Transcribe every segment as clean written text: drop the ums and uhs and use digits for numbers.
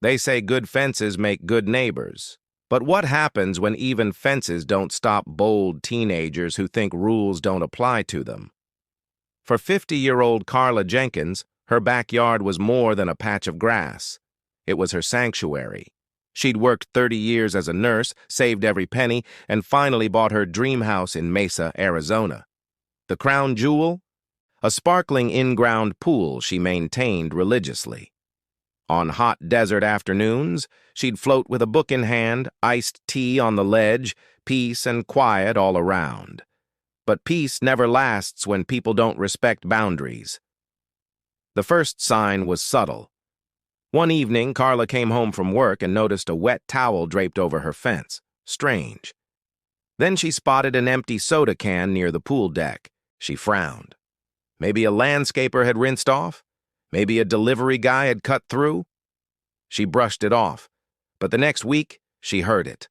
They say good fences make good neighbors. But what happens when even fences don't stop bold teenagers who think rules don't apply to them? For 50-year-old Carla Jenkins, her backyard was more than a patch of grass. It was her sanctuary. She'd worked 30 years as a nurse, saved every penny, and finally bought her dream house in Mesa, Arizona. The crown jewel? A sparkling in-ground pool she maintained religiously. On hot desert afternoons, she'd float with a book in hand, iced tea on the ledge, peace and quiet all around. But peace never lasts when people don't respect boundaries. The first sign was subtle. One evening, Carla came home from work and noticed a wet towel draped over her fence. Strange. Then she spotted an empty soda can near the pool deck. She frowned. Maybe a landscaper had rinsed off? Maybe a delivery guy had cut through? She brushed it off, but the next week, she heard it.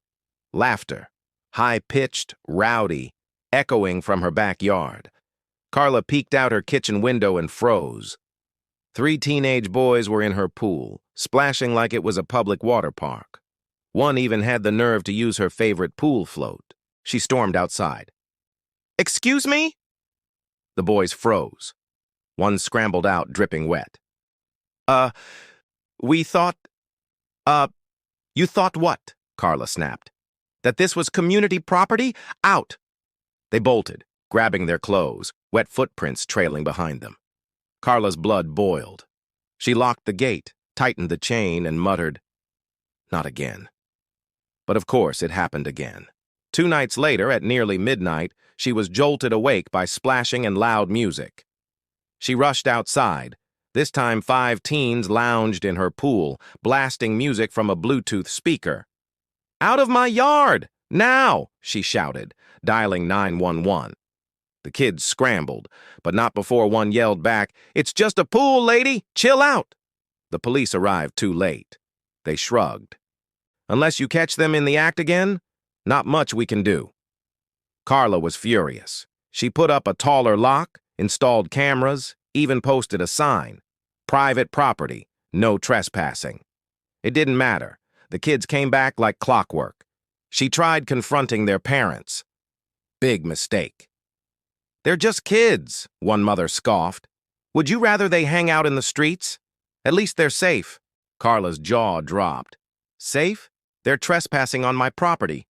Laughter, high-pitched, rowdy, echoing from her backyard. Carla peeked out her kitchen window and froze. 3 teenage boys were in her pool, splashing like it was a public water park. One even had the nerve to use her favorite pool float. She stormed outside. "Excuse me?" The boys froze. One scrambled out, dripping wet. We thought, you thought what?" Carla snapped. "That this was community property? Out!" They bolted, grabbing their clothes, wet footprints trailing behind them. Carla's blood boiled. She locked the gate, tightened the chain, and muttered, "Not again." But of course it happened again. 2 nights later, at nearly midnight, she was jolted awake by splashing and loud music. She rushed outside. This time 5 teens lounged in her pool, blasting music from a Bluetooth speaker. "Out of my yard! Now!" she shouted, dialing 911. The kids scrambled, but not before one yelled back, "It's just a pool, lady! Chill out!" The police arrived too late. They shrugged. "Unless you catch them in the act again, not much we can do." Carla was furious. She put up a taller lock, installed cameras, even posted a sign. Private property, no trespassing. It didn't matter. The kids came back like clockwork. She tried confronting their parents. Big mistake. "They're just kids," one mother scoffed. "Would you rather they hang out in the streets? At least they're safe." Carla's jaw dropped. "Safe? They're trespassing on my property."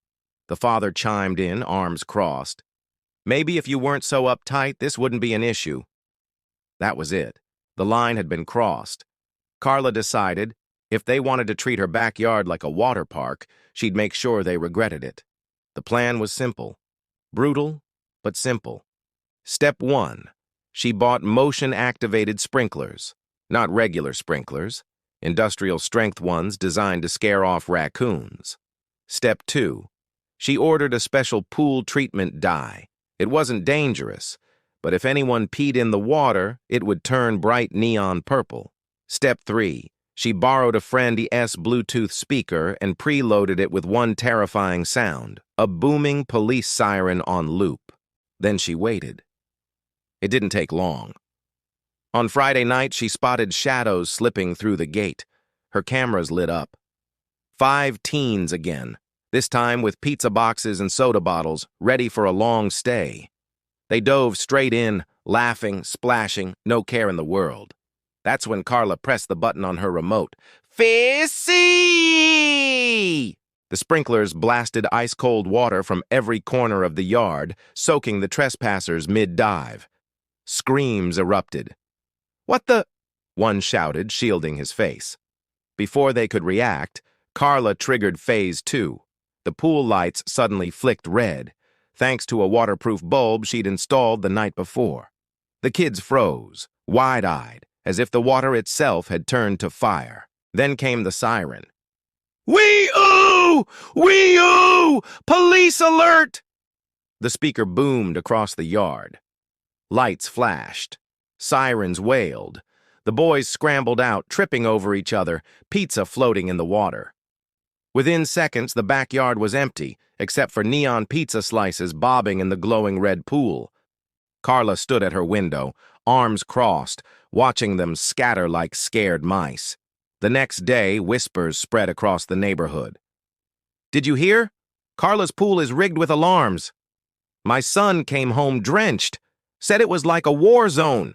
The father chimed in, arms crossed. "Maybe if you weren't so uptight, this wouldn't be an issue." That was it. The line had been crossed. Carla decided, if they wanted to treat her backyard like a water park, she'd make sure they regretted it. The plan was simple. Brutal, but simple. Step 1. She bought motion-activated sprinklers. Not regular sprinklers. Industrial-strength ones designed to scare off raccoons. Step 2. She ordered a special pool treatment dye. It wasn't dangerous, but if anyone peed in the water, it would turn bright neon purple. Step 3. She borrowed a friend's Bluetooth speaker and preloaded it with one terrifying sound, a booming police siren on loop. Then she waited. It didn't take long. On Friday night, she spotted shadows slipping through the gate. Her cameras lit up. 5 teens again, this time with pizza boxes and soda bottles, ready for a long stay. They dove straight in, laughing, splashing, no care in the world. That's when Carla pressed the button on her remote. Fissy! The sprinklers blasted ice-cold water from every corner of the yard, soaking the trespassers mid-dive. Screams erupted. "What the?" one shouted, shielding his face. Before they could react, Carla triggered Phase 2. The pool lights suddenly flicked red, thanks to a waterproof bulb she'd installed the night before. The kids froze, wide-eyed, as if the water itself had turned to fire. Then came the siren. "Wee-oo! Wee-oo! Police alert!" The speaker boomed across the yard. Lights flashed. Sirens wailed. The boys scrambled out, tripping over each other, pizza floating in the water. Within seconds, the backyard was empty, except for neon pizza slices bobbing in the glowing red pool. Carla stood at her window, arms crossed, watching them scatter like scared mice. The next day, whispers spread across the neighborhood. "Did you hear? Carla's pool is rigged with alarms. My son came home drenched, said it was like a war zone.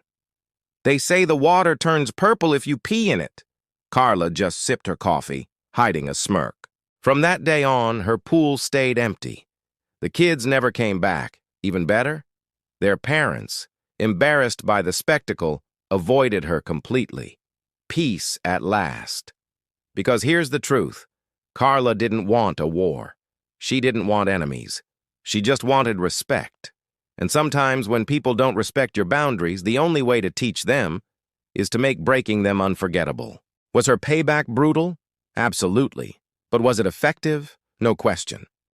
They say the water turns purple if you pee in it." Carla just sipped her coffee, hiding a smirk. From that day on, her pool stayed empty. The kids never came back. Even better, their parents, embarrassed by the spectacle, avoided her completely. Peace at last. Because here's the truth. Carla didn't want a war. She didn't want enemies. She just wanted respect. And sometimes when people don't respect your boundaries, the only way to teach them is to make breaking them unforgettable. Was her payback brutal? Absolutely. But was it effective? No question.